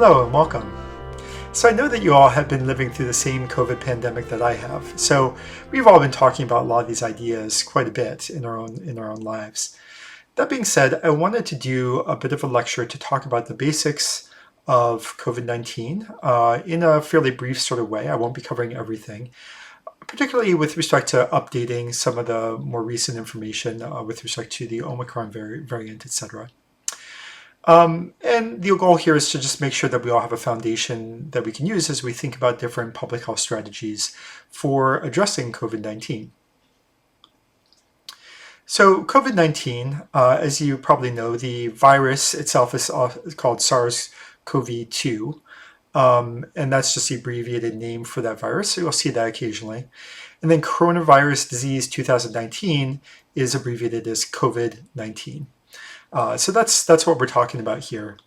Hello and welcome. So I know that you all have been living through the same COVID pandemic that I have. So we've all been talking about a lot of these ideas quite a bit in our own lives. That being said, I wanted to do a bit of a lecture to talk about the basics of COVID-19 in a fairly brief sort of way. I won't be covering everything, particularly with respect to updating some of the more recent information with respect to the OMICRON variant, etc. And the goal here is to just make sure that we all have a foundation that we can use as we think about different public health strategies for addressing COVID-19. So COVID-19, as you probably know, the virus itself is called SARS-CoV-2, and that's just the abbreviated name for that virus, so you'll see that occasionally. And then coronavirus disease 2019 is abbreviated as COVID-19. So that's what we're talking about here.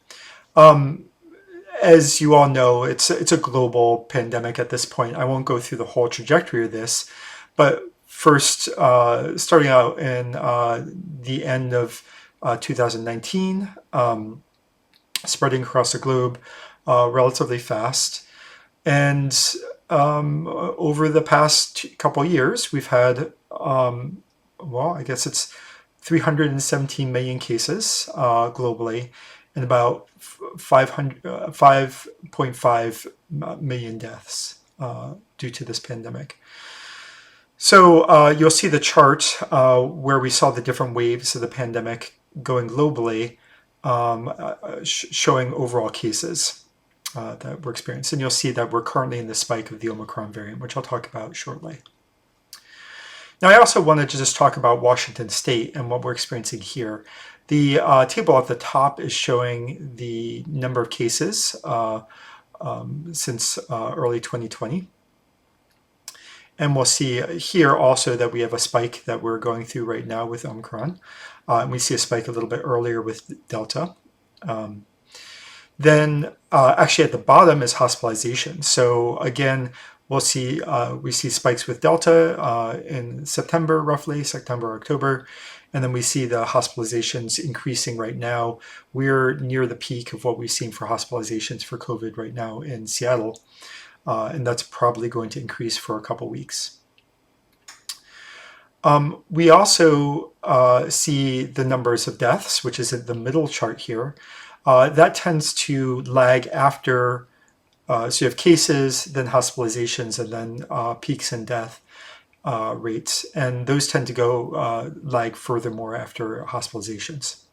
As you all know, it's a global pandemic at this point. I won't go through the whole trajectory of this, but first, starting out in the end of 2019, spreading across the globe relatively fast. And over the past couple years, we've had, I guess it's 317 million cases globally and about 5.5 million deaths due to this pandemic. So you'll see the chart where we saw the different waves of the pandemic going globally, showing overall cases that we're experiencing. And you'll see that we're currently in the spike of the Omicron variant, which I'll talk about shortly. Now, I also wanted to just talk about Washington State and what we're experiencing here. The table at the top is showing the number of cases since early 2020. And we'll see here also that we have a spike that we're going through right now with Omicron. And we see a spike a little bit earlier with Delta. Then actually at the bottom is hospitalization. So again, we see spikes with Delta in September, roughly, September, October, and then we see the hospitalizations increasing right now. We're near the peak of what we've seen for hospitalizations for COVID right now in Seattle, and that's probably going to increase for a couple weeks. We also see the numbers of deaths, which is in the middle chart here. That tends to lag after. So you have cases, then hospitalizations, and then peaks in death rates. And those tend to go lag furthermore after hospitalizations.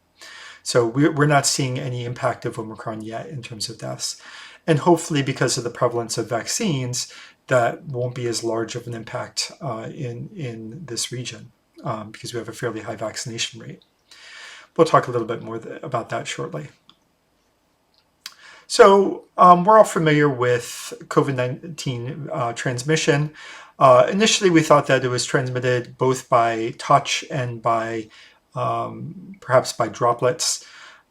So we're not seeing any impact of Omicron yet in terms of deaths. And hopefully because of the prevalence of vaccines, that won't be as large of an impact in this region because we have a fairly high vaccination rate. We'll talk a little bit more about that shortly. So we're all familiar with COVID-19 transmission. Initially, we thought that it was transmitted both by touch and by perhaps by droplets.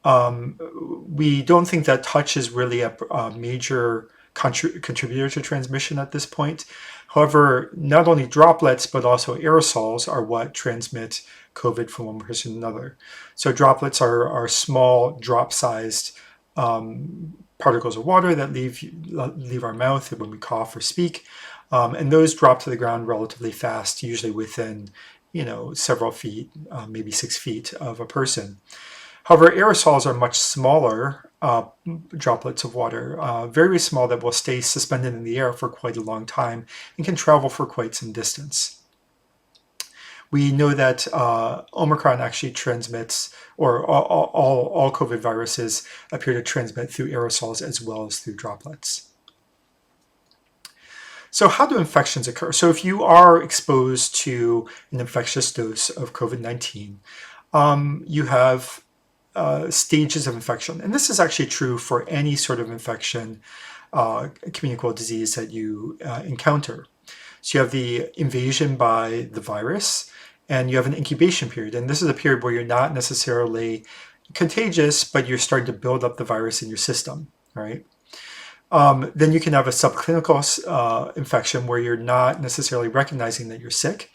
We don't think that touch is really a major contributor to transmission at this point. However, not only droplets, but also aerosols are what transmit COVID from one person to another. So droplets are small, drop-sized particles of water that leave our mouth when we cough or speak, and those drop to the ground relatively fast, usually within several feet, maybe 6 feet of a person. However, aerosols are much smaller droplets of water, very small, that will stay suspended in the air for quite a long time and can travel for quite some distance. We know that Omicron actually transmits, or all COVID viruses appear to transmit through aerosols as well as through droplets. So how do infections occur? So if you are exposed to an infectious dose of COVID-19, you have stages of infection. And this is actually true for any sort of infection, communicable disease that you encounter. So you have the invasion by the virus, and you have an incubation period. And this is a period where you're not necessarily contagious, but you're starting to build up the virus in your system, right? Then you can have a subclinical infection where you're not necessarily recognizing that you're sick.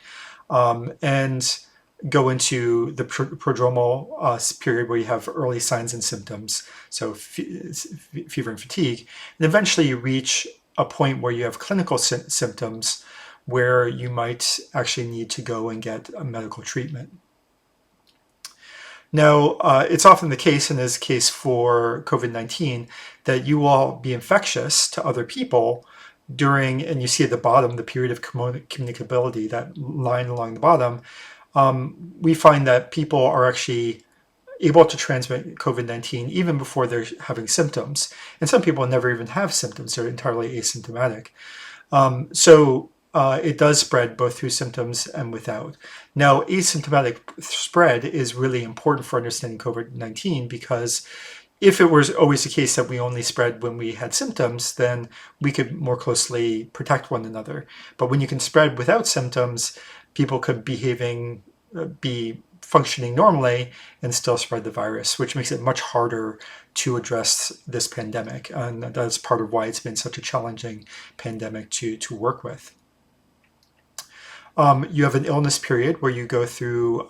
And go into the prodromal period where you have early signs and symptoms, so fever and fatigue, and eventually you reach a point where you have clinical symptoms where you might actually need to go and get a medical treatment. Now, it's often the case, in this case for COVID-19, that you will be infectious to other people during, and you see at the bottom, the period of communicability, that line along the bottom. We find that people are actually able to transmit COVID-19 even before they're having symptoms. And some people never even have symptoms, they're entirely asymptomatic. So it does spread both through symptoms and without. Now, asymptomatic spread is really important for understanding COVID-19 because if it was always the case that we only spread when we had symptoms, then we could more closely protect one another. But when you can spread without symptoms, people could be functioning normally and still spread the virus, which makes it much harder to address this pandemic. And that's part of why it's been such a challenging pandemic to work with. You have an illness period where you go through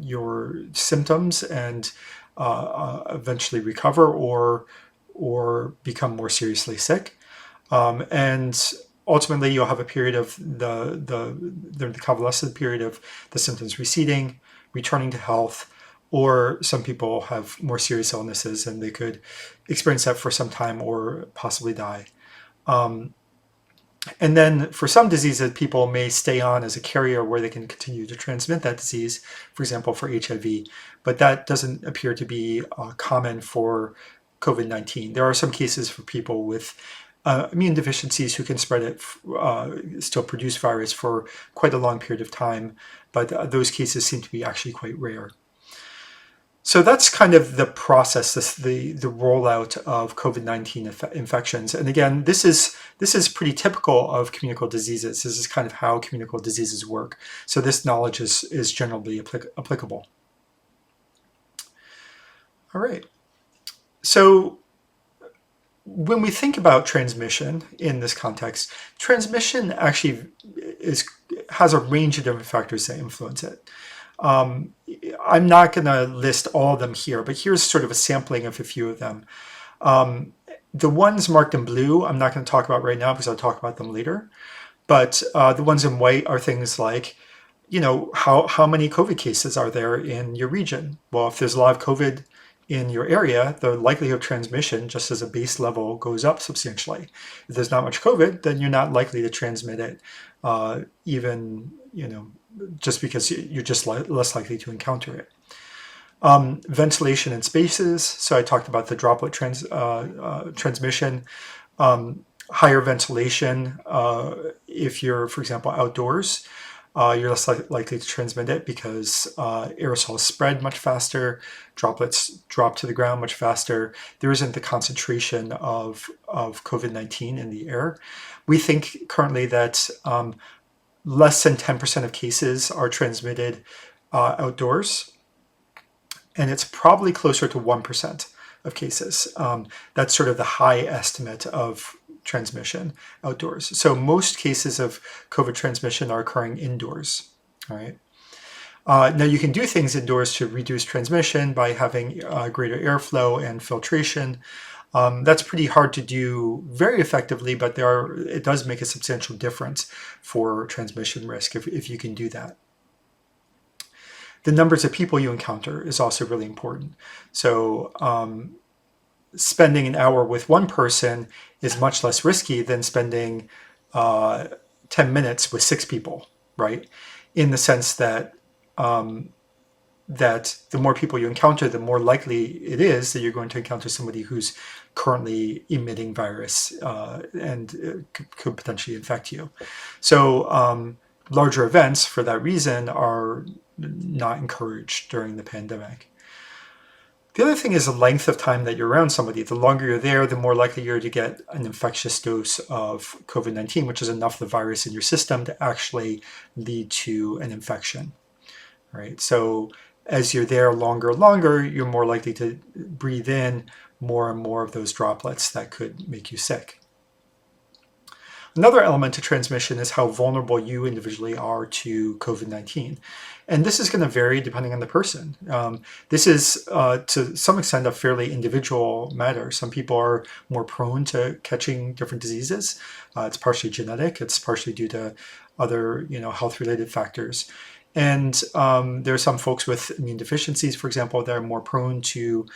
your symptoms and eventually recover or become more seriously sick. And ultimately, you'll have a period of the convalescent period of the symptoms receding, returning to health, or some people have more serious illnesses and they could experience that for some time or possibly die. And then for some diseases, people may stay on as a carrier where they can continue to transmit that disease, for example, for HIV, but that doesn't appear to be common for COVID-19. There are some cases for people with immune deficiencies who can spread it, still produce virus for quite a long period of time, but those cases seem to be actually quite rare. So that's kind of the process, the rollout of COVID-19 infections. And again, this is pretty typical of communicable diseases. This is kind of how communicable diseases work. So this knowledge is generally applicable. All right. So when we think about transmission in this context, transmission actually has a range of different factors that influence it. I'm not going to list all of them here, but here's sort of a sampling of a few of them. The ones marked in blue, I'm not going to talk about right now because I'll talk about them later. But the ones in white are things like, how many COVID cases are there in your region? Well, if there's a lot of COVID in your area, the likelihood of transmission, just as a base level, goes up substantially. If there's not much COVID, then you're not likely to transmit it, even, just because you're just less likely to encounter it. Ventilation in spaces. So I talked about the droplet transmission. Higher ventilation, if you're, for example, outdoors, you're less likely to transmit it because aerosols spread much faster, droplets drop to the ground much faster. There isn't the concentration of COVID-19 in the air. We think currently that less than 10% of cases are transmitted outdoors, and it's probably closer to 1% of cases. That's sort of the high estimate of transmission outdoors. So most cases of COVID transmission are occurring indoors. All right. Now you can do things indoors to reduce transmission by having greater airflow and filtration. That's pretty hard to do very effectively, but it does make a substantial difference for transmission risk if you can do that. The numbers of people you encounter is also really important. So spending an hour with one person is much less risky than spending 10 minutes with 6 people, right? In the sense that that the more people you encounter, the more likely it is that you're going to encounter somebody who's currently emitting virus and could potentially infect you. So larger events, for that reason, are not encouraged during the pandemic. The other thing is the length of time that you're around somebody. The longer you're there, the more likely you're to get an infectious dose of COVID-19, which is enough of the virus in your system to actually lead to an infection. Right? So as you're there longer, you're more likely to breathe in more and more of those droplets that could make you sick. Another element to transmission is how vulnerable you individually are to COVID-19. And this is going to vary depending on the person. This is, to some extent, a fairly individual matter. Some people are more prone to catching different diseases. It's partially genetic. It's partially due to other, health-related factors. And there are some folks with immune deficiencies, for example, that are more prone to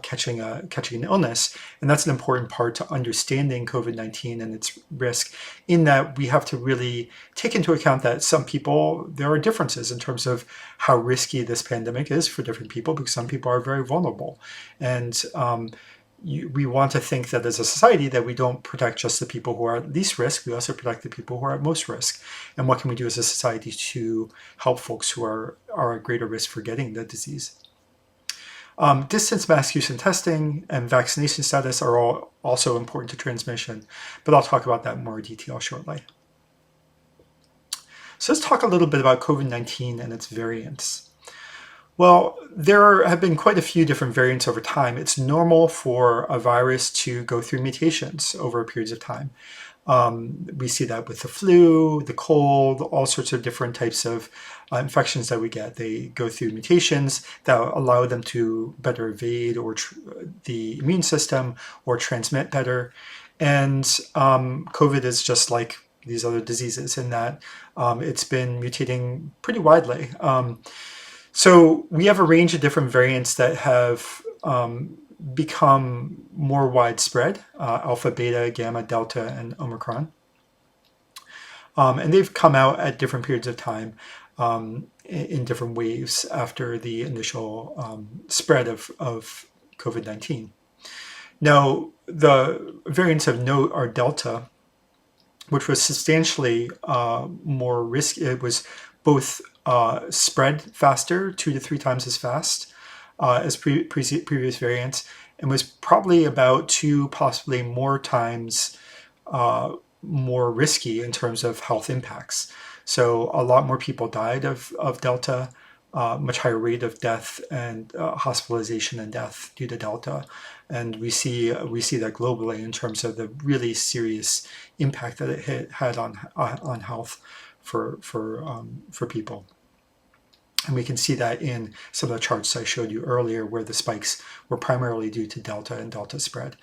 catching an illness. And that's an important part to understanding COVID-19 and its risk, in that we have to really take into account that some people, there are differences in terms of how risky this pandemic is for different people, because some people are very vulnerable. And we want to think that as a society that we don't protect just the people who are at least risk, we also protect the people who are at most risk. And what can we do as a society to help folks who are at greater risk for getting the disease? Distance mask use and testing and vaccination status are all also important to transmission, but I'll talk about that in more detail shortly. So let's talk a little bit about COVID-19 and its variants. Well, there have been quite a few different variants over time. It's normal for a virus to go through mutations over periods of time. We see that with the flu, the cold, all sorts of different types of infections that we get. They go through mutations that allow them to better evade the immune system or transmit better. And COVID is just like these other diseases in that it's been mutating pretty widely. So we have a range of different variants that have become more widespread, alpha, beta, gamma, delta, and Omicron. And they've come out at different periods of time in different waves after the initial spread of COVID-19. Now, the variants of note are delta, which was substantially more risky. It was both spread faster, 2 to 3 times as fast as previous variants, and was probably about 2, possibly more times more risky in terms of health impacts. So a lot more people died of Delta, much higher rate of death and hospitalization and death due to Delta. And we see that globally in terms of the really serious impact that it had on health for people. And we can see that in some of the charts I showed you earlier, where the spikes were primarily due to Delta and Delta spread.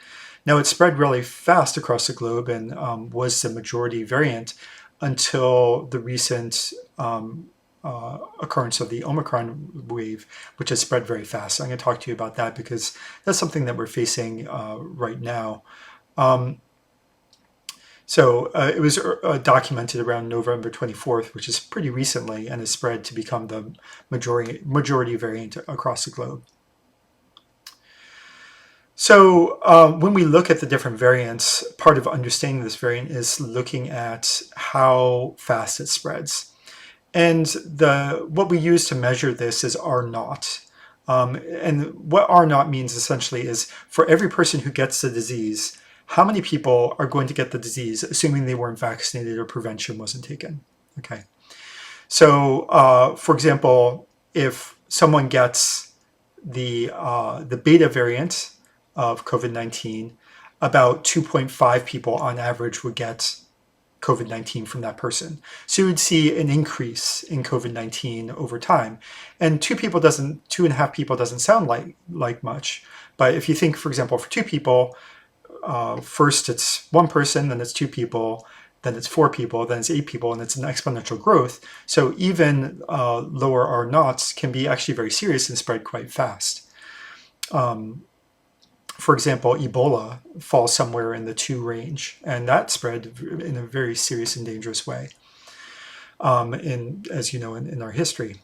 Now, it spread really fast across the globe and was the majority variant until the recent occurrence of the Omicron wave, which has spread very fast. So I'm going to talk to you about that because that's something that we're facing right now. So it was documented around November 24th, which is pretty recently, and has spread to become the majority variant across the globe. So when we look at the different variants, part of understanding this variant is looking at how fast it spreads. And what we use to measure this is R naught. And what R naught means essentially is for every person who gets the disease, how many people are going to get the disease, assuming they weren't vaccinated or prevention wasn't taken? Okay. So, for example, if someone gets the beta variant of COVID-19, about 2.5 people on average would get COVID-19 from that person. So you would see an increase in COVID-19 over time. And 2.5 people doesn't sound like much. But if you think, for example, for 2 people, first it's 1 person, then it's 2 people, then it's 4 people, then it's 8 people, and it's an exponential growth. So even lower R naughts can be actually very serious and spread quite fast. For example, Ebola falls somewhere in the 2 range, and that spread in a very serious and dangerous way, as you know, in our history.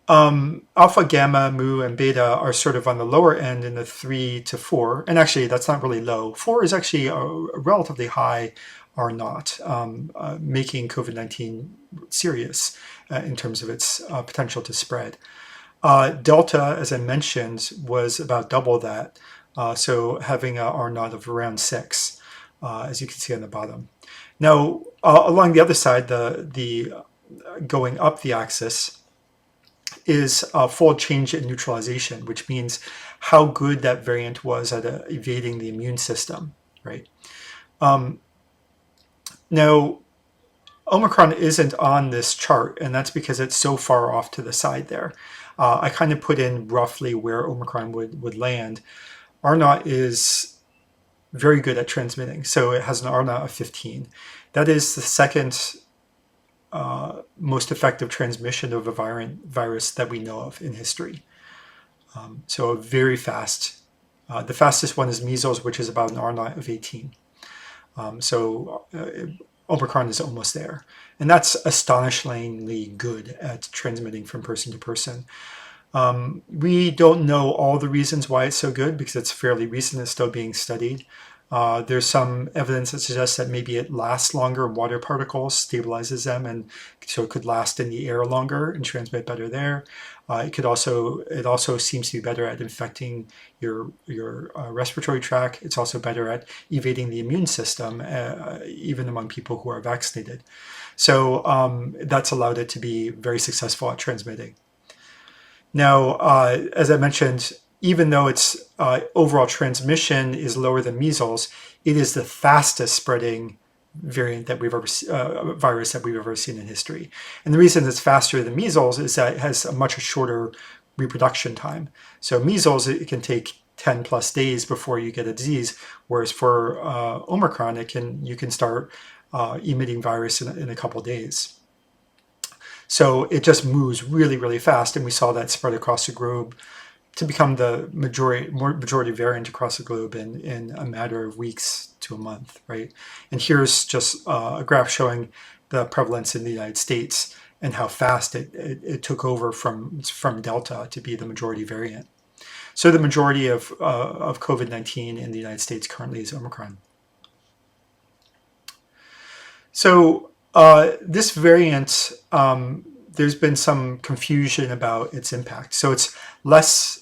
Alpha, gamma, mu, and beta are sort of on the lower end in the 3 to 4. And actually, that's not really low. 4 is actually a relatively high R naught, making COVID-19 serious in terms of its potential to spread. Delta, as I mentioned, was about double that. So having a R naught of around 6, as you can see on the bottom. Now, along the other side, the going up the axis, is a fold change in neutralization, which means how good that variant was at evading the immune system. right? Now, Omicron isn't on this chart, and that's because it's so far off to the side there. I kind of put in roughly where Omicron would land. R naught is very good at transmitting, so it has an R naught of 15. That is the second most effective transmission of a virus that we know of in history. So very fast. The fastest one is measles, which is about an R naught of 18. Omicron is almost there. And that's astonishingly good at transmitting from person to person. We don't know all the reasons why it's so good because it's fairly recent. It's still being studied. There's some evidence that suggests that maybe it lasts longer. Water particles stabilizes them, and so it could last in the air longer and transmit better there. It also seems to be better at infecting your respiratory tract. It's also better at evading the immune system, even among people who are vaccinated. So that's allowed it to be very successful at transmitting. Now, as I mentioned, even though its overall transmission is lower than measles, it is the fastest spreading variant that we've ever virus that we've ever seen in history. And the reason it's faster than measles is that it has a much shorter reproduction time. So measles, it can take 10 plus days before you get a disease, whereas for Omicron, you can start emitting virus in a couple days. So it just moves really, really fast, and we saw that spread across the globe to become the majority variant across the globe in a matter of weeks to a month, right? And here's just a graph showing the prevalence in the United States and how fast it took over from Delta to be the majority variant. So the majority of COVID-19 in the United States currently is Omicron. So this variant, there's been some confusion about its impact. So it's less.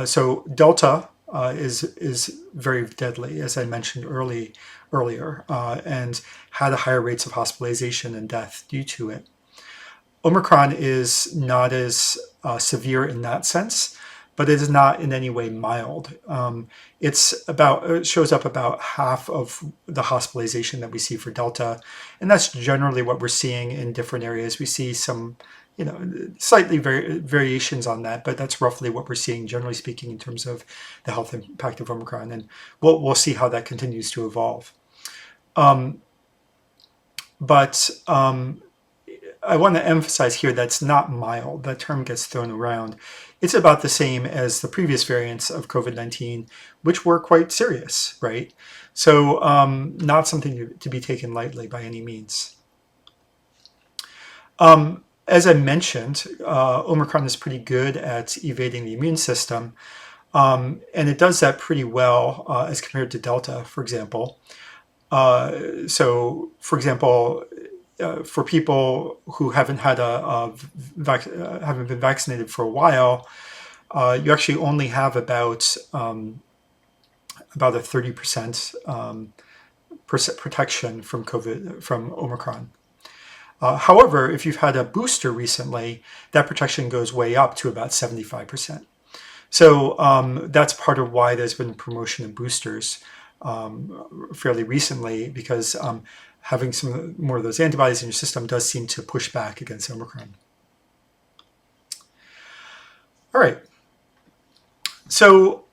So Delta is very deadly, as I mentioned earlier, and had higher rates of hospitalization and death due to it. Omicron is not as severe in that sense, but it is not in any way mild. It shows up about half of the hospitalization that we see for Delta, and that's generally what we're seeing in different areas. We see some, slightly variations on that, but that's roughly what we're seeing, generally speaking, in terms of the health impact of Omicron, and we'll see how that continues to evolve. But I want to emphasize here that's not mild. That term gets thrown around. It's about the same as the previous variants of COVID-19, which were quite serious, right? So not something to be taken lightly by any means. As I mentioned, Omicron is pretty good at evading the immune system, and it does that pretty well as compared to Delta, for example. So, for example, for people who haven't haven't been vaccinated for a while, you actually only have about a 30% protection from Omicron. However, if you've had a booster recently, that protection goes way up to about 75%. So that's part of why there's been promotion of boosters fairly recently, because having some more of those antibodies in your system does seem to push back against Omicron. All right. So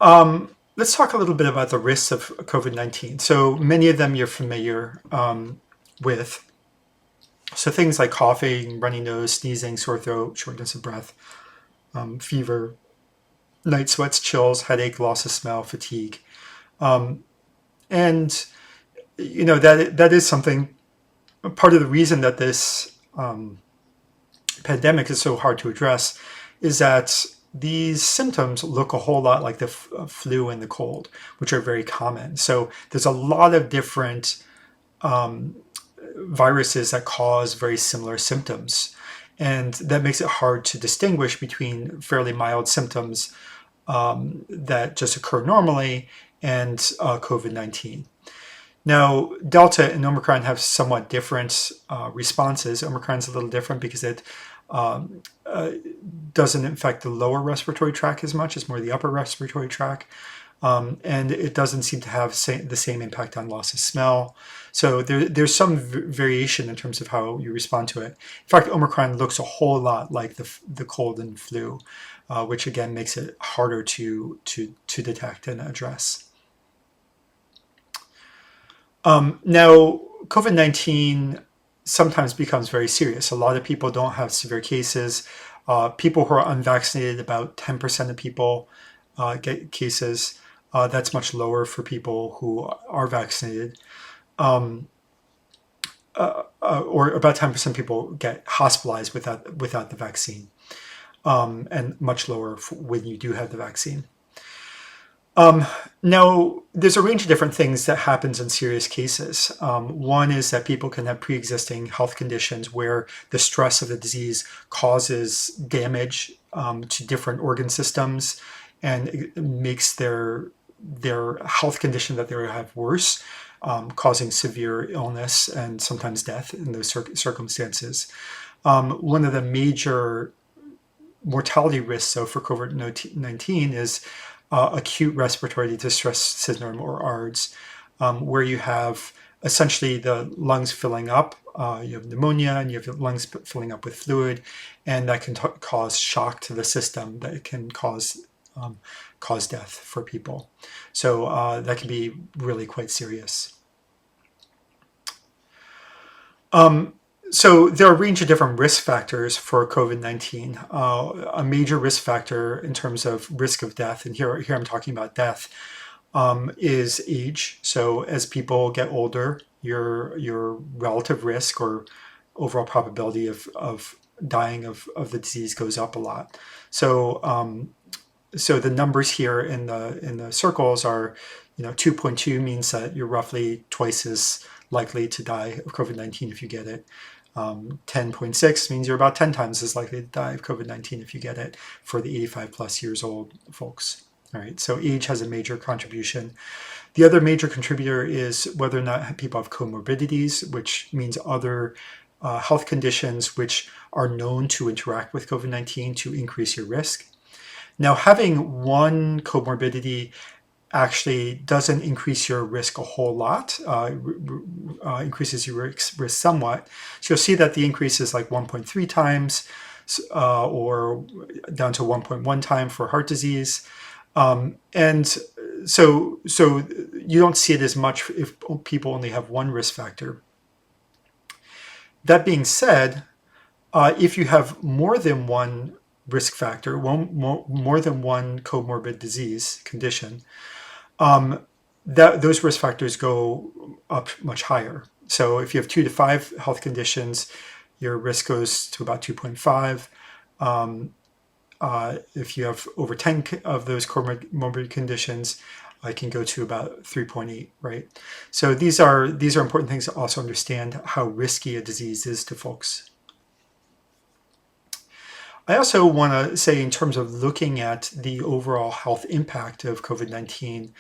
let's talk a little bit about the risks of COVID-19. So many of them you're familiar with. So things like coughing, runny nose, sneezing, sore throat, shortness of breath, fever, night sweats, chills, headache, loss of smell, fatigue. And that is something, part of the reason that this pandemic is so hard to address is that these symptoms look a whole lot like the flu and the cold, which are very common. So there's a lot of different viruses that cause very similar symptoms. And that makes it hard to distinguish between fairly mild symptoms that just occur normally and COVID-19. Now, Delta and Omicron have somewhat different responses. Omicron's a little different because it doesn't infect the lower respiratory tract as much. It's more the upper respiratory tract. and it doesn't seem to have the same impact on loss of smell. So there's some variation in terms of how you respond to it. In fact, Omicron looks a whole lot like the cold and flu, which again makes it harder to detect and address. Now, COVID-19 sometimes becomes very serious. A lot of people don't have severe cases. People who are unvaccinated, about 10% of people get cases. That's much lower for people who are vaccinated. Or about 10% of people get hospitalized without the vaccine, and much lower when you do have the vaccine. Now, there's a range of different things that happens in serious cases. One is that people can have pre-existing health conditions where the stress of the disease causes damage to different organ systems, and it makes their health condition that they have worse, causing severe illness and sometimes death in those circumstances. One of the major mortality risks, though, for COVID-19 is acute respiratory distress syndrome, or ARDS, where you have essentially the lungs filling up, you have pneumonia, and you have the lungs filling up with fluid, and that can cause shock to the system that can cause death for people. So that can be really quite serious. So there are a range of different risk factors for COVID-19. A major risk factor in terms of risk of death, and here I'm talking about death, is age. So as people get older, your relative risk or overall probability of dying of the disease goes up a lot. So so the numbers here in the circles are, 2.2 means that you're roughly twice as likely to die of COVID-19 if you get it. 10.6 means you're about 10 times as likely to die of COVID-19 if you get it for the 85 plus years old folks. All right, so age has a major contribution. The other major contributor is whether or not people have comorbidities, which means other health conditions which are known to interact with COVID-19 to increase your risk. Now, having one comorbidity actually doesn't increase your risk a whole lot, increases your risk somewhat. So you'll see that the increase is like 1.3 times or down to 1.1 time for heart disease. And so you don't see it as much if people only have one risk factor. That being said, if you have more than one risk factor, more than one comorbid disease condition, those risk factors go up much higher. So if you have 2 to 5 health conditions, your risk goes to about 2.5. If you have over 10 of those comorbid conditions, it can go to about 3.8, right? So these are important things to also understand how risky a disease is to folks. I also want to say, in terms of looking at the overall health impact of COVID-19,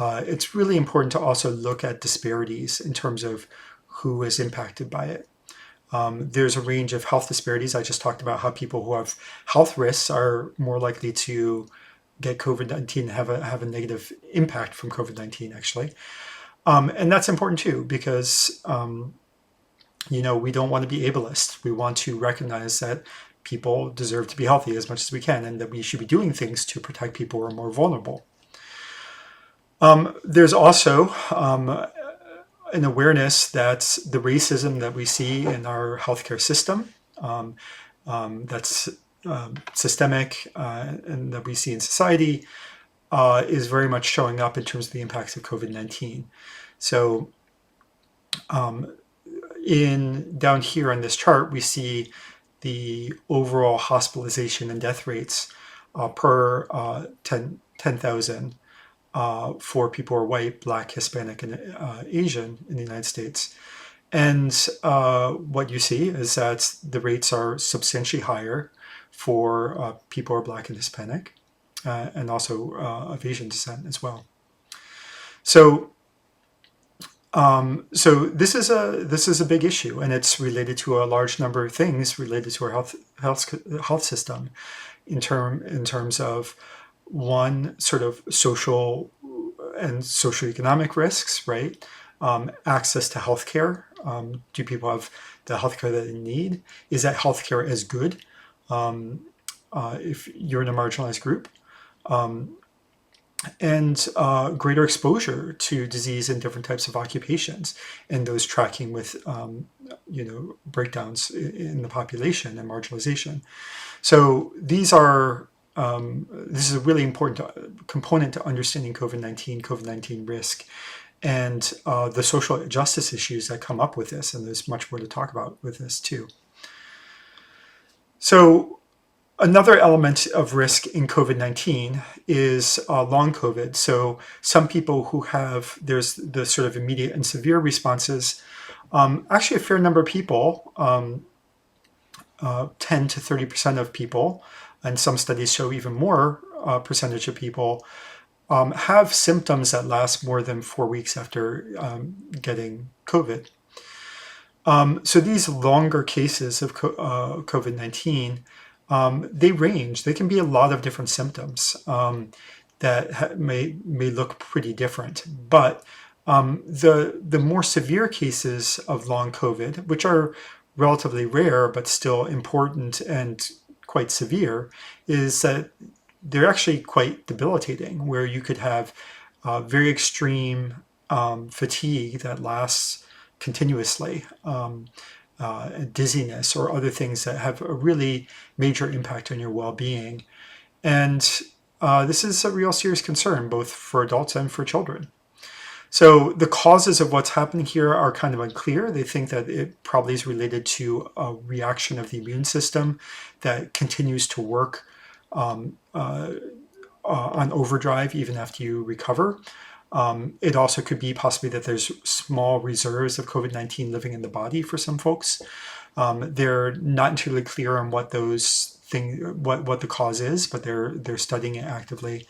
it's really important to also look at disparities in terms of who is impacted by it. There's a range of health disparities. I just talked about how people who have health risks are more likely to get COVID-19 and have a negative impact from COVID-19, actually. And that's important too, because we don't want to be ableist. We want to recognize that people deserve to be healthy as much as we can, and that we should be doing things to protect people who are more vulnerable. There's also an awareness that the racism that we see in our healthcare system, that's systemic and that we see in society, is very much showing up in terms of the impacts of COVID-19. So down here on this chart, we see the overall hospitalization and death rates per 10,000 for people who are white, Black, Hispanic, and Asian in the United States. And what you see is that the rates are substantially higher for people who are Black and Hispanic, and also of Asian descent as well. So this is a big issue, and it's related to a large number of things related to our health system, in terms of one, sort of social and socioeconomic risks, right? Access to healthcare. Do people have the healthcare that they need? Is that healthcare as good if you're in a marginalized group? And greater exposure to disease in different types of occupations, and those tracking with breakdowns in the population and marginalization. So these are this is a really important component to understanding COVID-19 risk, and the social justice issues that come up with this. And there's much more to talk about with this too. So another element of risk in COVID-19 is long COVID. So some people who have, there's the sort of immediate and severe responses. Actually, a fair number of people, 10 to 30% of people, and some studies show even more percentage of people, have symptoms that last more than 4 weeks after getting COVID. So these longer cases of COVID-19, they range. They can be a lot of different symptoms that may look pretty different. But the more severe cases of long COVID, which are relatively rare but still important and quite severe, is that they're actually quite debilitating, where you could have very extreme fatigue that lasts continuously, dizziness, or other things that have a really major impact on your well-being. And this is a real serious concern, both for adults and for children. So the causes of what's happening here are kind of unclear. They think that it probably is related to a reaction of the immune system that continues to work on overdrive even after you recover. It also could be possibly that there's small reserves of COVID-19 living in the body for some folks. They're not entirely clear on what those things, what the cause is, but they're studying it actively.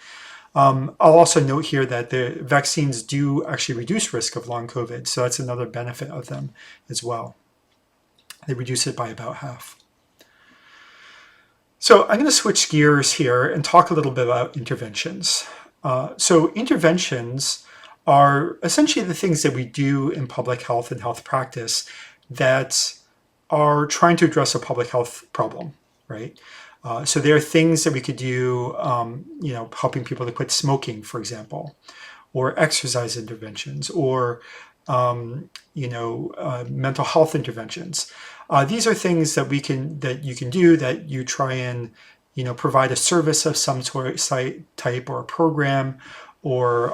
I'll also note here that the vaccines do actually reduce risk of long COVID, so that's another benefit of them as well. They reduce it by about half. So I'm going to switch gears here and talk a little bit about interventions. So interventions are essentially the things that we do in public health and health practice that are trying to address a public health problem, right? So there are things that we could do, helping people to quit smoking, for example, or exercise interventions, or mental health interventions. These are things that you can do, that you try and provide a service of some sort type, or a program, or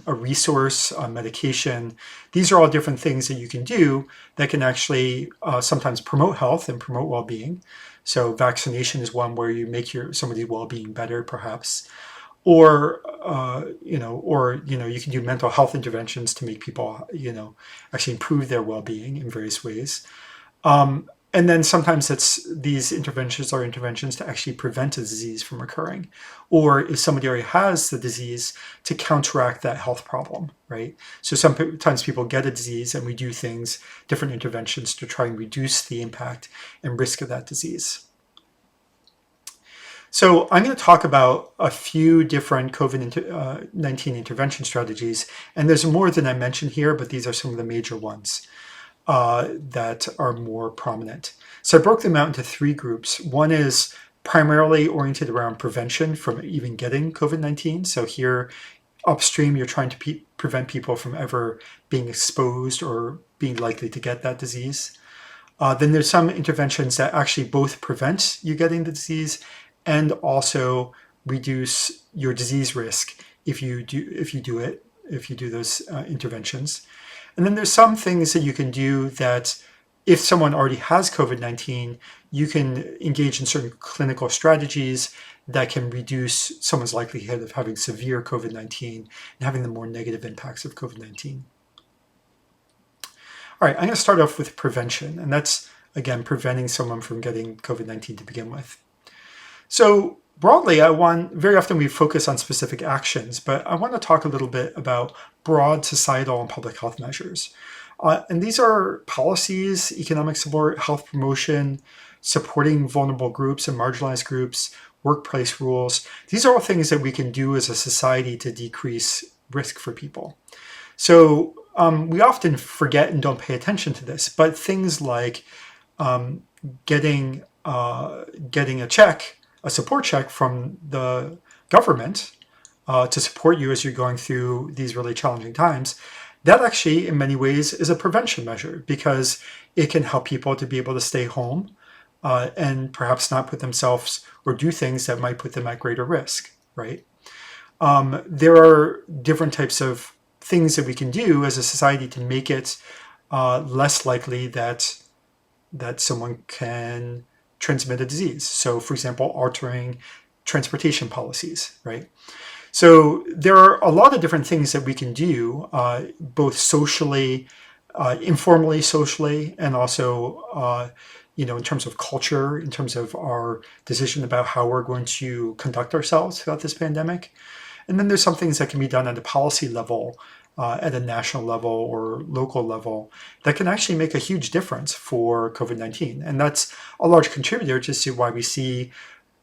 a resource, a medication. These are all different things that you can do that can actually sometimes promote health and promote well-being. So vaccination is one where you make somebody's well-being better, perhaps, or you can do mental health interventions to make people actually improve their well-being in various ways. And then sometimes these interventions are interventions to actually prevent a disease from occurring, or if somebody already has the disease, to counteract that health problem, right? So sometimes people get a disease, and we do different interventions to try and reduce the impact and risk of that disease. So I'm going to talk about a few different COVID-19 intervention strategies, and there's more than I mentioned here, but these are some of the major ones that are more prominent. So I broke them out into 3 groups. One is primarily oriented around prevention from even getting COVID-19. So here upstream, you're trying to prevent people from ever being exposed or being likely to get that disease. Then there's some interventions that actually both prevent you getting the disease and also reduce your disease risk if you do those interventions. And then there's some things that you can do that if someone already has COVID-19, you can engage in certain clinical strategies that can reduce someone's likelihood of having severe COVID-19 and having the more negative impacts of COVID-19. All right, I'm going to start off with prevention, and that's, again, preventing someone from getting COVID-19 to begin with. So broadly, very often we focus on specific actions, but I want to talk a little bit about broad societal and public health measures. And these are policies, economic support, health promotion, supporting vulnerable groups and marginalized groups, workplace rules. These are all things that we can do as a society to decrease risk for people. So we often forget and don't pay attention to this, but things like getting a check, a support check from the government to support you as you're going through these really challenging times, that actually in many ways is a prevention measure, because it can help people to be able to stay home and perhaps not put themselves or do things that might put them at greater risk, right? There are different types of things that we can do as a society to make it less likely that someone can transmit a disease. So, for example, altering transportation policies, right? So there are a lot of different things that we can do, both socially, informally, socially, and also, in terms of culture, in terms of our decision about how we're going to conduct ourselves throughout this pandemic. And then there's some things that can be done at a policy level, at a national level or local level, that can actually make a huge difference for COVID-19. And that's a large contributor to why we see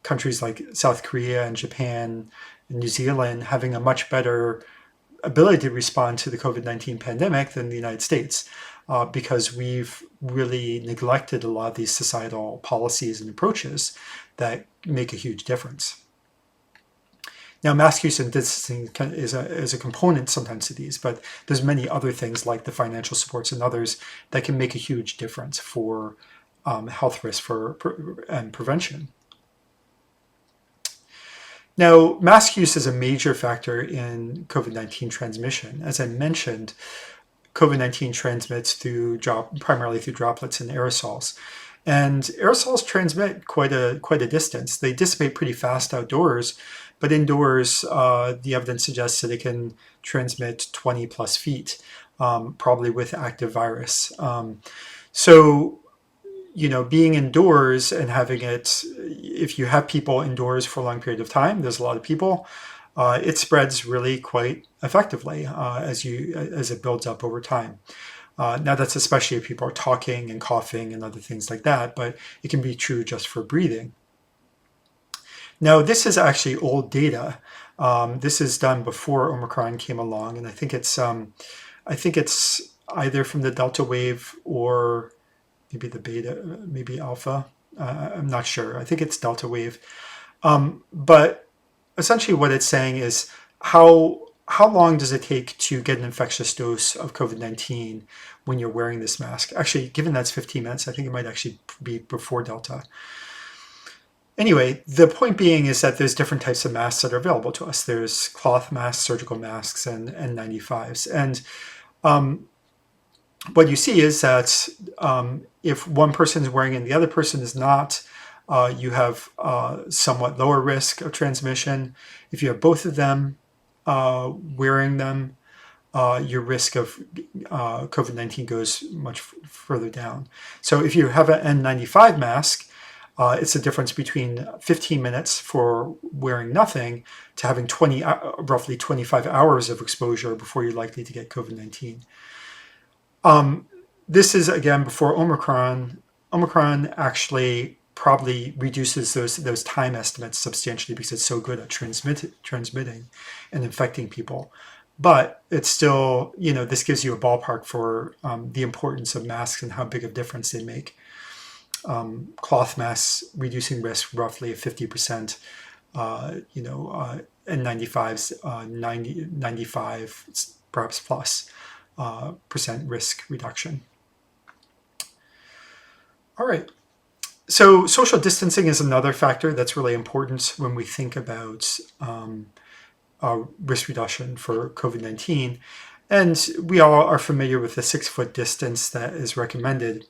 countries like South Korea and Japan and New Zealand having a much better ability to respond to the COVID-19 pandemic than the United States, because we've really neglected a lot of these societal policies and approaches that make a huge difference. Now, mask use and distancing is a component sometimes to these, but there's many other things like the financial supports and others that can make a huge difference for health risk and prevention. Now, mask use is a major factor in COVID-19 transmission. As I mentioned, COVID-19 transmits primarily through droplets and aerosols. And aerosols transmit quite a distance. They dissipate pretty fast outdoors, but indoors, the evidence suggests that they can transmit 20 plus feet, probably with active virus. So, being indoors and having it, if you have people indoors for a long period of time, there's a lot of people, it spreads really quite effectively as it builds up over time. Now, that's especially if people are talking and coughing and other things like that, but it can be true just for breathing. Now, this is actually old data. This is done before Omicron came along, and I think it's either from the Delta wave or maybe the beta, maybe alpha. I'm not sure. I think it's Delta wave. But essentially what it's saying is how long does it take to get an infectious dose of COVID-19 when you're wearing this mask? Actually, given that's 15 minutes, I think it might actually be before Delta. Anyway, the point being is that there's different types of masks that are available to us. There's cloth masks, surgical masks, and N95s. And what you see is that if one person is wearing it and the other person is not, you have somewhat lower risk of transmission. If you have both of them wearing them, your risk of COVID-19 goes much further down. So if you have an N95 mask, it's the difference between 15 minutes for wearing nothing to having roughly 25 hours of exposure before you're likely to get COVID-19. This is, again, before Omicron. Omicron actually probably reduces those time estimates substantially because it's so good at transmitting and infecting people. But it's still, this gives you a ballpark for the importance of masks and how big a difference they make. Cloth masks reducing risk roughly 50%, N95s 95 perhaps plus percent risk reduction. All right. So social distancing is another factor that's really important when we think about risk reduction for COVID-19. And we all are familiar with the 6-foot distance that is recommended.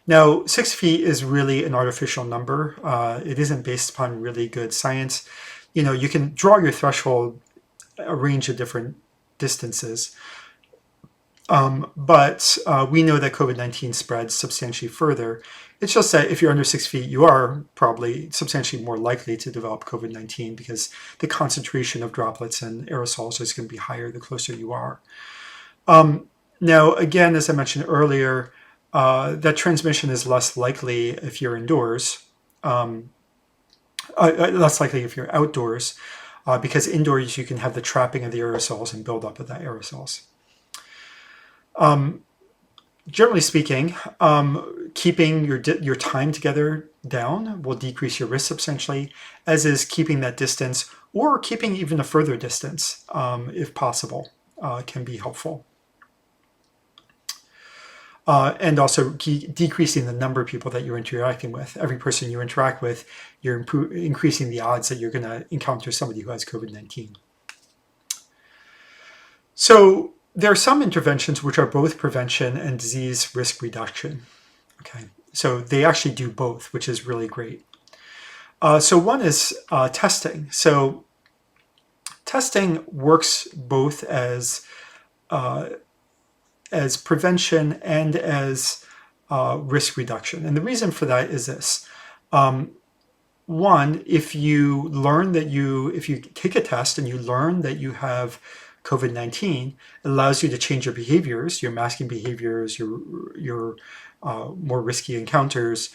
Now, 6 feet is really an artificial number. It isn't based upon really good science. You can draw your threshold a range of different distances. But we know that COVID-19 spreads substantially further. It's just that if you're under 6 feet, you are probably substantially more likely to develop COVID-19 because the concentration of droplets and aerosols is going to be higher the closer you are. Now, again, as I mentioned earlier, that transmission is less likely if you're indoors. less likely if you're outdoors, because indoors you can have the trapping of the aerosols and build up of that aerosols. Generally speaking, keeping your time together down will decrease your risk substantially, as is keeping that distance or keeping even a further distance, if possible, can be helpful. And also decreasing the number of people that you're interacting with. Every person you interact with, you're increasing the odds that you're going to encounter somebody who has COVID-19. So there are some interventions which are both prevention and disease risk reduction. Okay, so they actually do both, which is really great. So one is testing. So testing works both as prevention and as risk reduction. And the reason for that is this. One, if you take a test and you learn that you have COVID-19, it allows you to change your behaviors, your masking behaviors, your more risky encounters,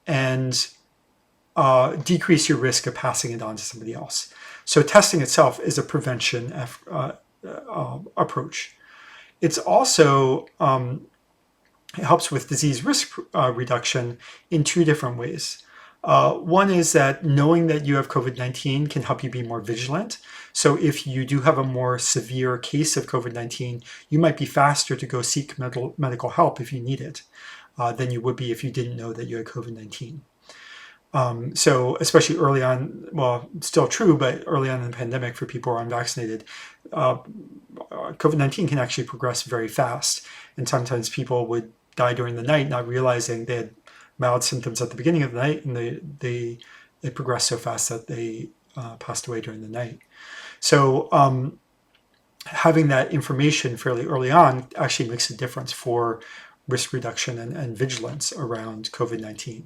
and decrease your risk of passing it on to somebody else. So testing itself is a prevention approach. It's also, it helps with disease risk reduction in two different ways. One is that knowing that you have COVID-19 can help you be more vigilant. So if you do have a more severe case of COVID-19, you might be faster to go seek medical help if you need it than you would be if you didn't know that you had COVID-19. So especially early on, well, still true, but early on in the pandemic for people who are unvaccinated, COVID-19 can actually progress very fast. And sometimes people would die during the night, not realizing they had mild symptoms at the beginning of the night, and it progressed so fast that they passed away during the night. So having that information fairly early on actually makes a difference for risk reduction and vigilance around COVID-19.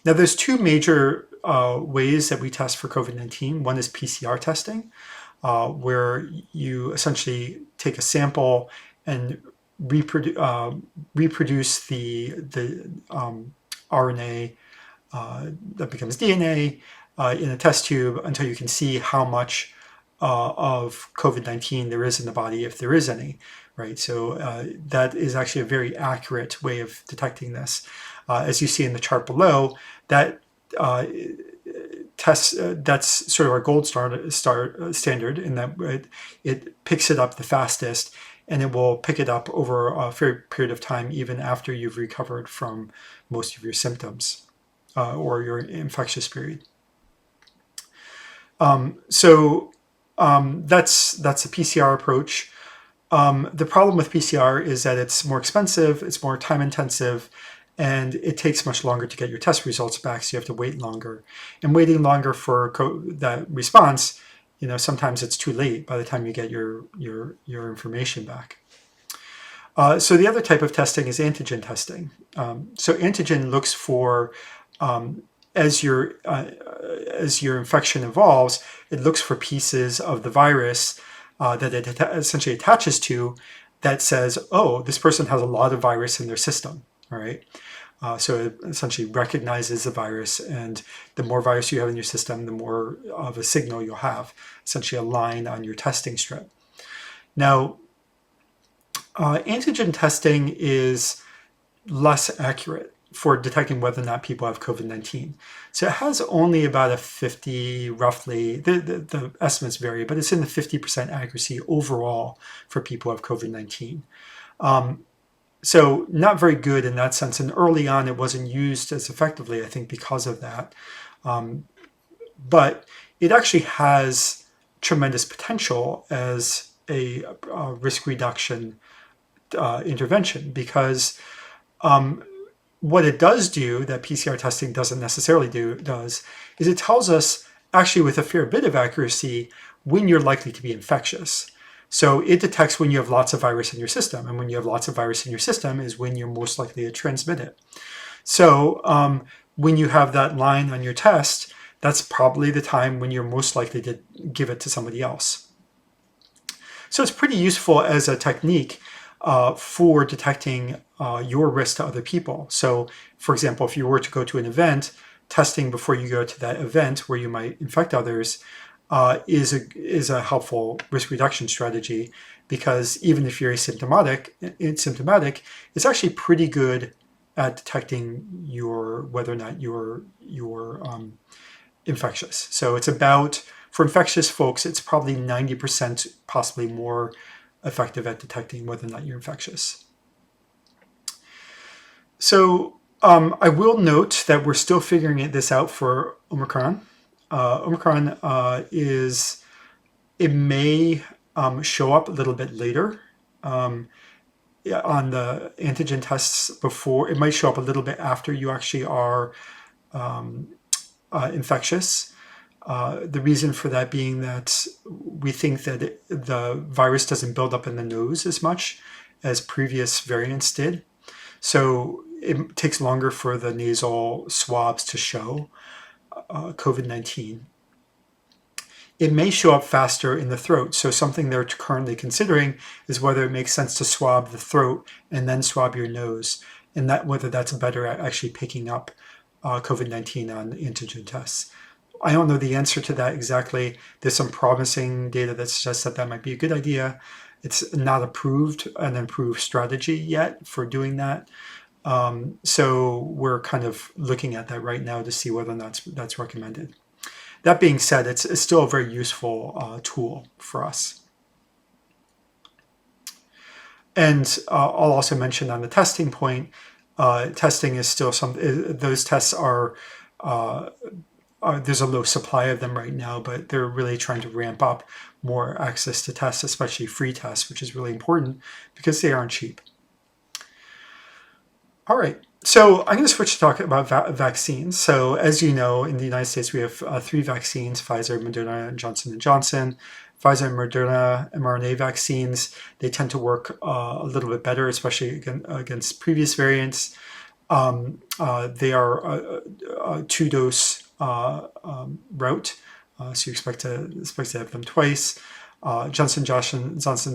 Now, there's two major ways that we test for COVID-19. One is PCR testing, where you essentially take a sample and reproduce the RNA that becomes DNA in a test tube until you can see how much of COVID-19 there is in the body, if there is any, right? So that is actually a very accurate way of detecting this. As you see in the chart below, that test that's sort of our gold standard in that it picks it up the fastest, and it will pick it up over a fair period of time, even after you've recovered from most of your symptoms or your infectious period. That's a PCR approach. The problem with PCR is that it's more expensive, it's more time intensive, and it takes much longer to get your test results back, so you have to wait longer. And waiting longer for that response, sometimes it's too late by the time you get your information back. So the other type of testing is antigen testing. So antigen looks for, as your infection evolves, it looks for pieces of the virus that it essentially attaches to that says, oh, this person has a lot of virus in their system, all right? So it essentially recognizes the virus, and the more virus you have in your system, the more of a signal you'll have, essentially a line on your testing strip. Now, antigen testing is less accurate for detecting whether or not people have COVID-19. So it has only about a 50, roughly, the estimates vary, but it's in the 50% accuracy overall for people who have COVID-19. So not very good in that sense. And early on, it wasn't used as effectively, I think, because of that. But it actually has tremendous potential as a risk reduction intervention, because what it does do that PCR testing doesn't necessarily is it tells us, actually with a fair bit of accuracy, when you're likely to be infectious. So it detects when you have lots of virus in your system, and when you have lots of virus in your system is when you're most likely to transmit it. So when you have that line on your test, that's probably the time when you're most likely to give it to somebody else. So it's pretty useful as a technique for detecting your risk to other people. So, for example, if you were to go to an event, testing before you go to that event where you might infect others is a helpful risk reduction strategy, because even if you're asymptomatic, it's actually pretty good at detecting whether or not you're infectious. So it's about, for infectious folks, it's probably 90%, possibly more effective at detecting whether or not you're infectious. So I will note that we're still figuring this out for Omicron. Omicron it may show up a little bit later on the antigen tests before. It might show up a little bit after you actually are infectious. The reason for that being that we think that the virus doesn't build up in the nose as much as previous variants did. So it takes longer for the nasal swabs to show COVID-19. It may show up faster in the throat. So something they're currently considering is whether it makes sense to swab the throat and then swab your nose, and whether that's better at actually picking up COVID-19 on antigen tests. I don't know the answer to that exactly. There's some promising data that suggests that might be a good idea. It's not an approved strategy yet for doing that. So we're kind of looking at that right now to see whether or not that's recommended. That being said, it's still a very useful tool for us. And I'll also mention on the testing point, testing is still those tests are, there's a low supply of them right now, but they're really trying to ramp up more access to tests, especially free tests, which is really important because they aren't cheap. All right, so I'm going to switch to talk about vaccines. So as you know, in the United States, we have 3 vaccines: Pfizer, Moderna, and Johnson & Johnson. Pfizer and Moderna mRNA vaccines, they tend to work a little bit better, especially against previous variants. They are a 2-dose route, so you expect to have them twice. Johnson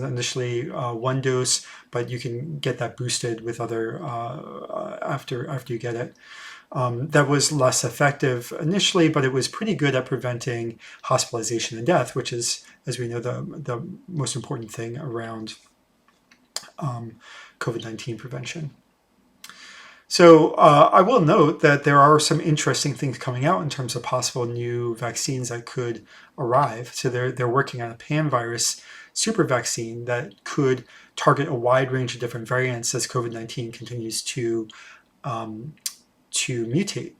initially 1 dose, but you can get that boosted with other after you get it. That was less effective initially, but it was pretty good at preventing hospitalization and death, which is, as we know, the most important thing around COVID-19 prevention. So I will note that there are some interesting things coming out in terms of possible new vaccines that could arrive. So they're working on a pan-virus super vaccine that could target a wide range of different variants as COVID-19 continues to mutate.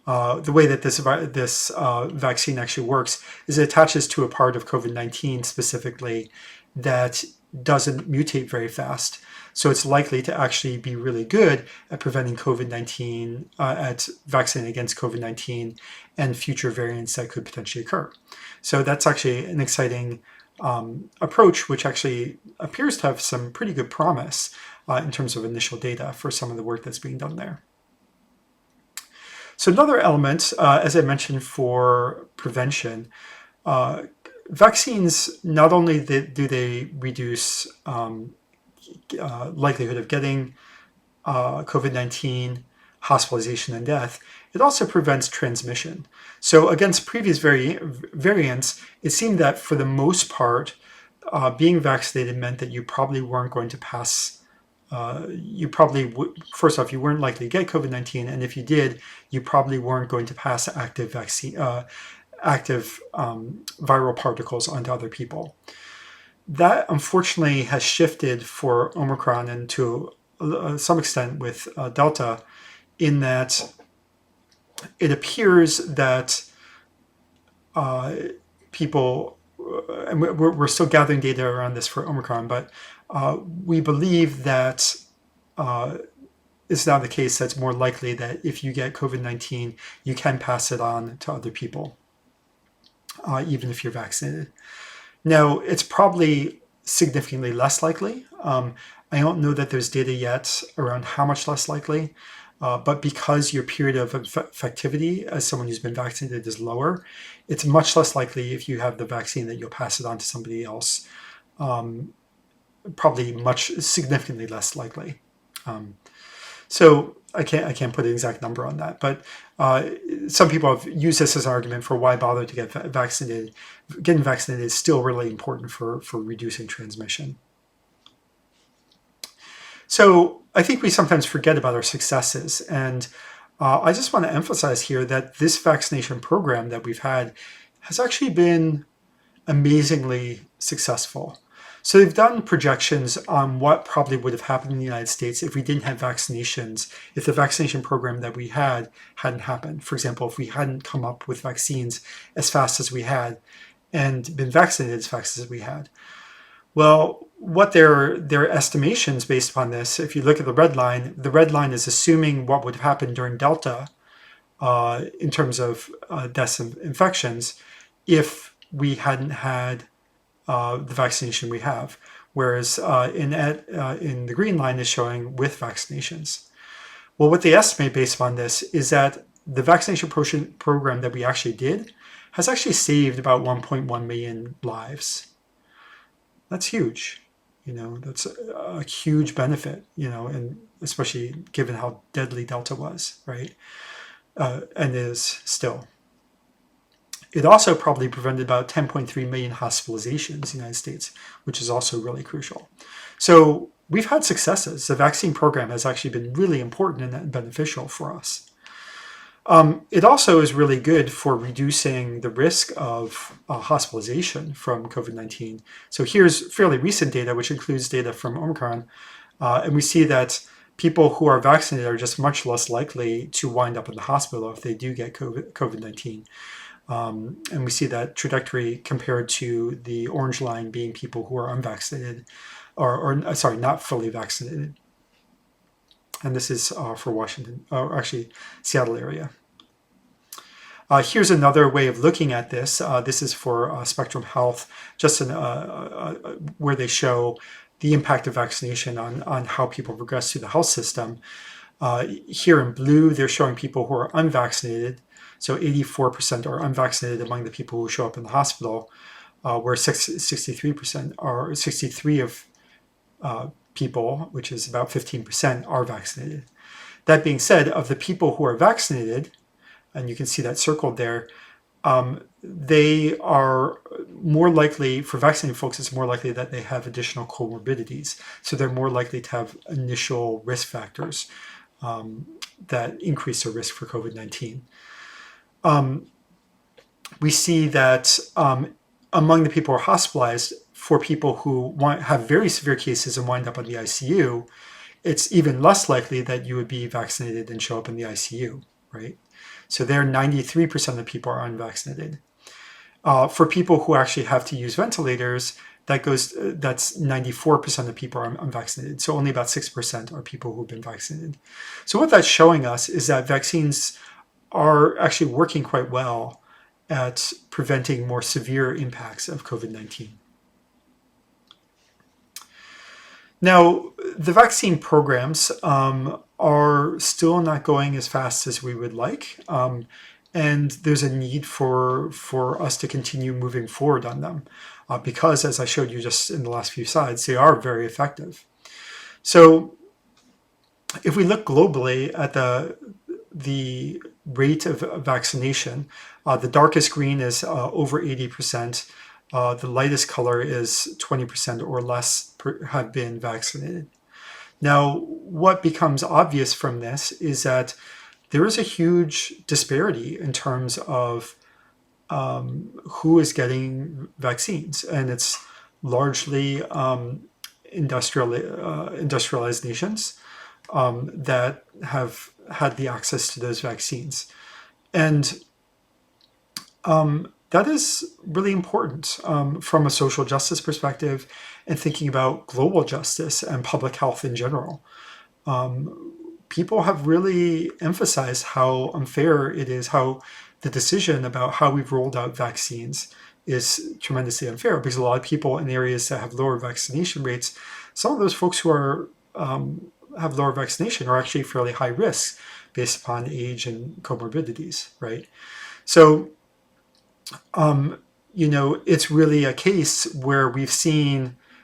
The way that this vaccine actually works is it attaches to a part of COVID-19 specifically that doesn't mutate very fast. So it's likely to actually be really good at preventing COVID-19, at vaccinating against COVID-19 and future variants that could potentially occur. So that's actually an exciting approach, which actually appears to have some pretty good promise in terms of initial data for some of the work that's being done there. So another element, as I mentioned, for prevention, vaccines, not only do they reduce likelihood of getting COVID-19, hospitalization, and death, it also prevents transmission. So against previous variants, it seemed that for the most part, being vaccinated meant that you probably weren't going to pass. First off, you weren't likely to get COVID-19, and if you did, you probably weren't going to pass active viral particles onto other people. That unfortunately has shifted for Omicron and to some extent with Delta, in that it appears that people, and we're still gathering data around this for Omicron, but we believe that it's now the case that it's more likely that if you get COVID-19, you can pass it on to other people, even if you're vaccinated. Now, it's probably significantly less likely. I don't know that there's data yet around how much less likely, but because your period of infectivity as someone who's been vaccinated is lower, it's much less likely if you have the vaccine that you'll pass it on to somebody else. Probably significantly less likely. So I can't put an exact number on that, but some people have used this as an argument for why bother to get vaccinated. Getting vaccinated is still really important for reducing transmission. So I think we sometimes forget about our successes, and I just want to emphasize here that this vaccination program that we've had has actually been amazingly successful. So they've done projections on what probably would have happened in the United States if we didn't have vaccinations, if the vaccination program that we had hadn't happened. For example, if we hadn't come up with vaccines as fast as we had and been vaccinated as fast as we had. Well, what their estimations based upon this, if you look at the red line is assuming what would have happened during Delta in terms of deaths and infections if we hadn't had the vaccination we have. Whereas in the green line is showing with vaccinations. Well, what they estimate based upon this is that the vaccination program that we actually did has actually saved about 1.1 million lives. That's huge. That's a huge benefit, and especially given how deadly Delta was, right? And is still. It also probably prevented about 10.3 million hospitalizations in the United States, which is also really crucial. So we've had successes. The vaccine program has actually been really important and beneficial for us. It also is really good for reducing the risk of hospitalization from COVID-19. So here's fairly recent data, which includes data from OMICRON. And we see that people who are vaccinated are just much less likely to wind up in the hospital if they do get COVID-19. And we see that trajectory compared to the orange line being people who are unvaccinated, or sorry, not fully vaccinated. And this is for Washington, or actually Seattle area. Here's another way of looking at this. This is for Spectrum Health, just where they show the impact of vaccination on how people progress through the health system. Here in blue, they're showing people who are unvaccinated. So 84% are unvaccinated among the people who show up in the hospital, where 63% are 63 of people, which is about 15%, are vaccinated. That being said, of the people who are vaccinated, and you can see that circled there, they are more likely, for vaccinated folks, it's more likely that they have additional comorbidities. So they're more likely to have initial risk factors that increase their risk for COVID-19. We see that among the people who are hospitalized, for people who have very severe cases and wind up in the ICU, it's even less likely that you would be vaccinated and show up in the ICU, right? So there, 93% of the people are unvaccinated. For people who actually have to use ventilators, that's 94% of people are unvaccinated. So only about 6% are people who've been vaccinated. So what that's showing us is that vaccines are actually working quite well at preventing more severe impacts of COVID-19. Now, the vaccine programs are still not going as fast as we would like, and there's a need for us to continue moving forward on them because, as I showed you just in the last few slides, they are very effective. So if we look globally at the rate of vaccination, the darkest green is over 80%. The lightest color is 20% or less have been vaccinated. Now, what becomes obvious from this is that there is a huge disparity in terms of who is getting vaccines, and it's largely industrialized nations that have had the access to those vaccines. And that is really important from a social justice perspective and thinking about global justice and public health in general. People have really emphasized how unfair it is, how the decision about how we've rolled out vaccines is tremendously unfair, because a lot of people in areas that have lower vaccination rates, some of those folks who are have lower vaccination are actually fairly high risk based upon age and comorbidities, right? So it's really a case where we've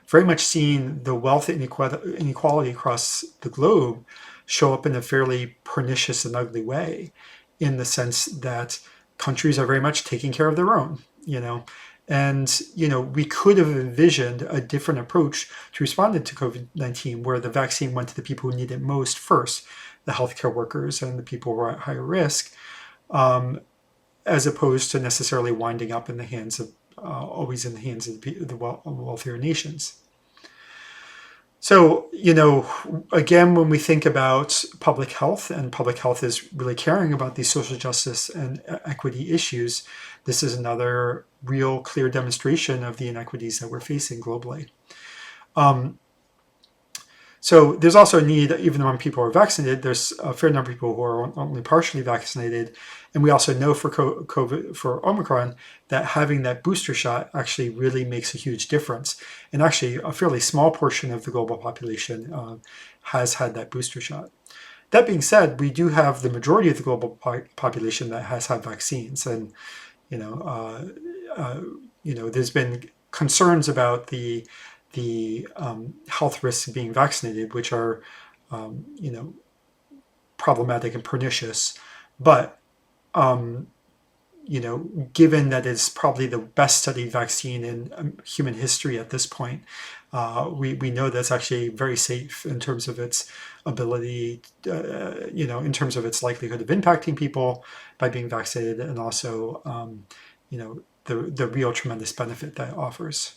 very much seen the wealth inequality across the globe show up in a fairly pernicious and ugly way, in the sense that countries are very much taking care of their own, And, we could have envisioned a different approach to responding to COVID-19, where the vaccine went to the people who need it most first, the healthcare workers and the people who are at higher risk, as opposed to necessarily winding up in the hands of, always in the hands of the wealthier nations. So, again, when we think about public health, and public health is really caring about these social justice and equity issues, this is another real clear demonstration of the inequities that we're facing globally. So there's also a need, even when people are vaccinated, there's a fair number of people who are only partially vaccinated. And we also know for COVID, for Omicron, that having that booster shot actually really makes a huge difference. And actually, a fairly small portion of the global population has had that booster shot. That being said, we do have the majority of the global population that has had vaccines. And, there's been concerns about the health risks of being vaccinated, which are, problematic and pernicious. But, given that it's probably the best studied vaccine in human history at this point, we know that's actually very safe in terms of its ability, in terms of its likelihood of impacting people by being vaccinated, and also, the real tremendous benefit that it offers.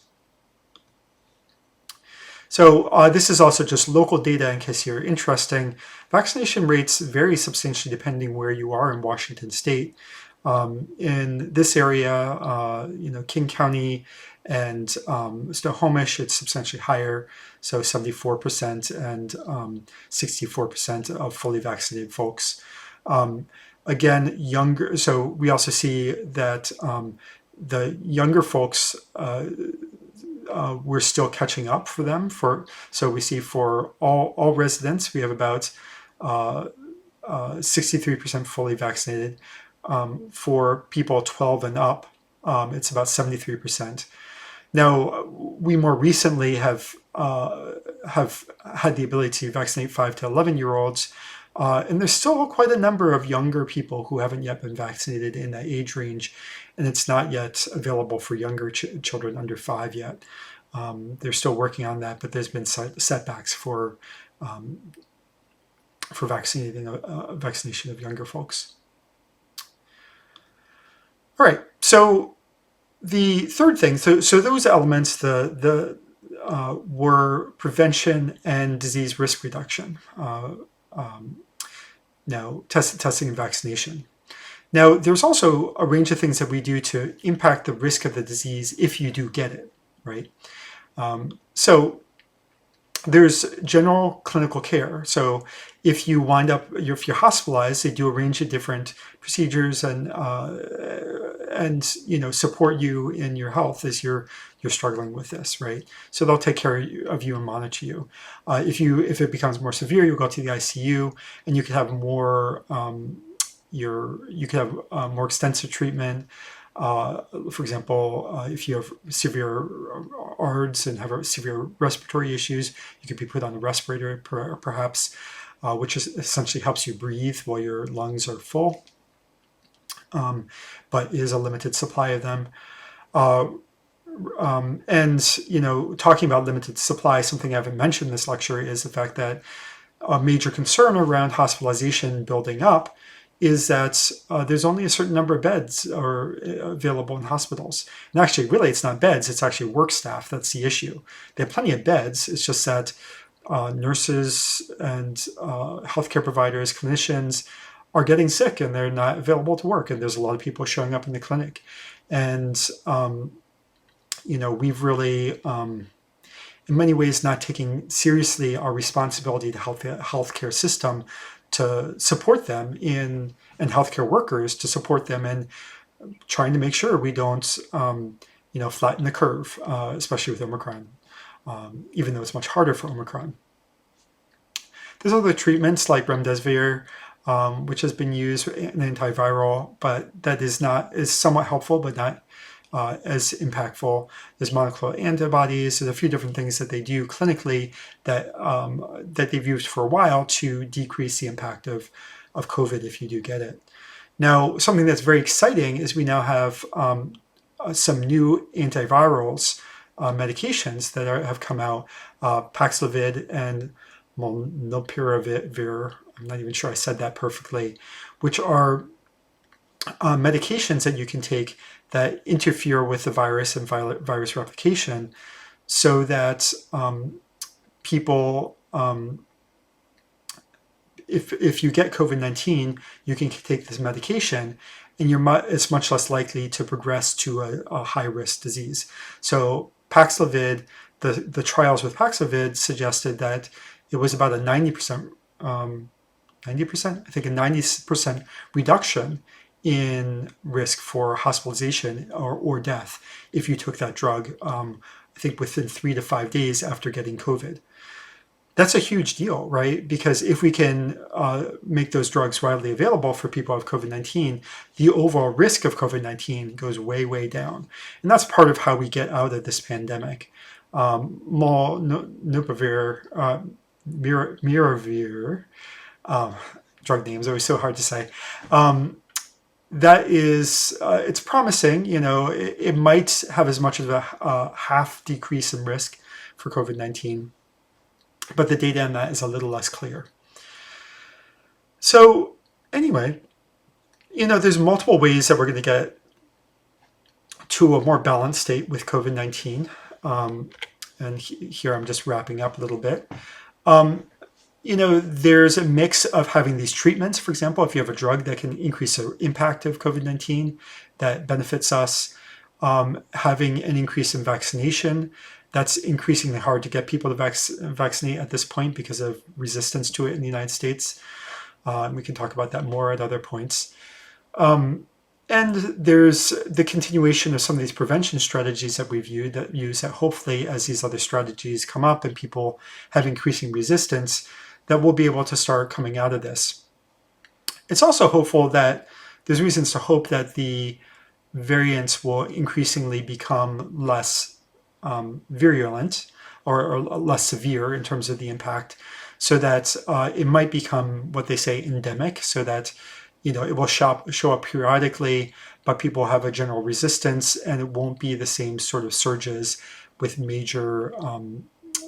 So this is also just local data in case you're interested. Vaccination rates vary substantially depending where you are in Washington State. In this area, King County and Snohomish, it's substantially higher, so 74% and 64% of fully vaccinated folks. Again, younger. So we also see that the younger folks, we're still catching up for them. So we see for all residents, we have about 63% fully vaccinated. For people 12 and up, it's about 73%. Now, we more recently have had the ability to vaccinate 5 to 11-year-olds, and there's still quite a number of younger people who haven't yet been vaccinated in that age range, and it's not yet available for younger children under 5 yet. They're still working on that, but there's been setbacks for vaccination of younger folks. All right, so the third thing, so those elements, were prevention and disease risk reduction. Now, testing and vaccination. Now, there's also a range of things that we do to impact the risk of the disease if you do get it, right? So there's general clinical care. So if you if you're hospitalized, they do a range of different procedures and support you in your health as you're struggling with this, right? So they'll take care of you and monitor you. If it becomes more severe, you'll go to the ICU, and you can have more more extensive treatment. For example, if you have severe ARDS and have severe respiratory issues, you could be put on a respirator, perhaps, which essentially helps you breathe while your lungs are full, but is a limited supply of them. And talking about limited supply, something I haven't mentioned in this lecture is the fact that a major concern around hospitalization building up is that there's only a certain number of beds are available in hospitals. And actually, really, it's not beds, it's actually work staff that's the issue. They have plenty of beds, it's just that nurses and healthcare providers, clinicians are getting sick and they're not available to work. And there's a lot of people showing up in the clinic. And, we've really, in many ways, not taking seriously our responsibility to healthcare system to support them and healthcare workers to support them in trying to make sure we don't, flatten the curve, especially with Omicron, even though it's much harder for Omicron. There's other treatments like remdesivir, which has been used, an antiviral, but that is somewhat helpful, but not as impactful. There's monoclonal antibodies. There's a few different things that they do clinically that that they've used for a while to decrease the impact of COVID if you do get it. Now, something that's very exciting is we now have some new antivirals medications that have come out, Paxlovid and molnupiravir. I'm not even sure I said that perfectly, which are medications that you can take that interfere with the virus and virus replication, so that people, if you get COVID-19, you can take this medication, and it's much less likely to progress to a high-risk disease. So Paxlovid, the trials with Paxlovid suggested that it was about a 90%, I think a 90% reduction in risk for hospitalization or death if you took that drug, I think within 3 to 5 days after getting COVID. That's a huge deal, right? Because if we can make those drugs widely available for people who have COVID-19, the overall risk of COVID-19 goes way, way down. And that's part of how we get out of this pandemic. Molnupiravir, Miravir, drug names are always so hard to say. That is, it's promising. It might have as much as a half decrease in risk for COVID-19, but the data on that is a little less clear. So anyway, there's multiple ways that we're going to get to a more balanced state with COVID-19. And here I'm just wrapping up a little bit. There's a mix of having these treatments. For example, if you have a drug that can increase the impact of COVID-19, that benefits us. Having an increase in vaccination, that's increasingly hard to get people to vaccinate at this point because of resistance to it in the United States. We can talk about that more at other points. And there's the continuation of some of these prevention strategies that we've used that hopefully, as these other strategies come up and people have increasing resistance, that we'll be able to start coming out of this. It's also hopeful that there's reasons to hope that the variants will increasingly become less virulent or less severe in terms of the impact, so that it might become what they say endemic, so that it will show up periodically, but people have a general resistance, and it won't be the same sort of surges with major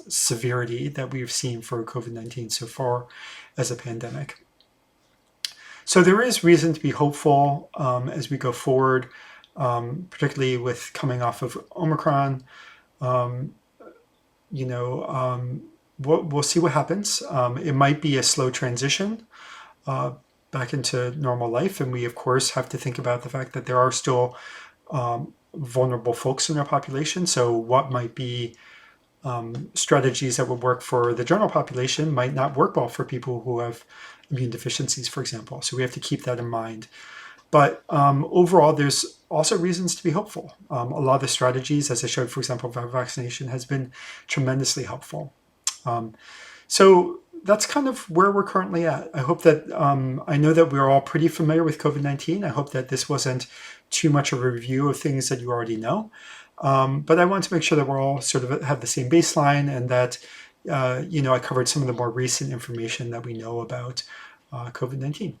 severity that we've seen for COVID-19 so far as a pandemic. So there is reason to be hopeful as we go forward, particularly with coming off of OMICRON. We'll see what happens. It might be a slow transition back into normal life, and we of course have to think about the fact that there are still vulnerable folks in our population. So what might be strategies that would work for the general population might not work well for people who have immune deficiencies, for example. So we have to keep that in mind. But overall, there's also reasons to be hopeful. A lot of the strategies, as I showed, for example, vaccination has been tremendously helpful. So that's kind of where we're currently at. I hope that, I know that we're all pretty familiar with COVID-19. I hope that this wasn't too much of a review of things that you already know. But I want to make sure that we're all sort of have the same baseline, and that, I covered some of the more recent information that we know about COVID-19.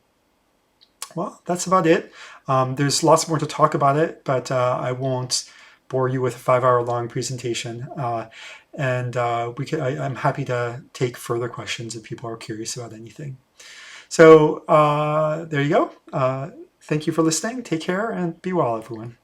Well, that's about it. There's lots more to talk about it, but I won't bore you with a 5-hour-long presentation. I'm happy to take further questions if people are curious about anything. So there you go. Thank you for listening. Take care and be well, everyone.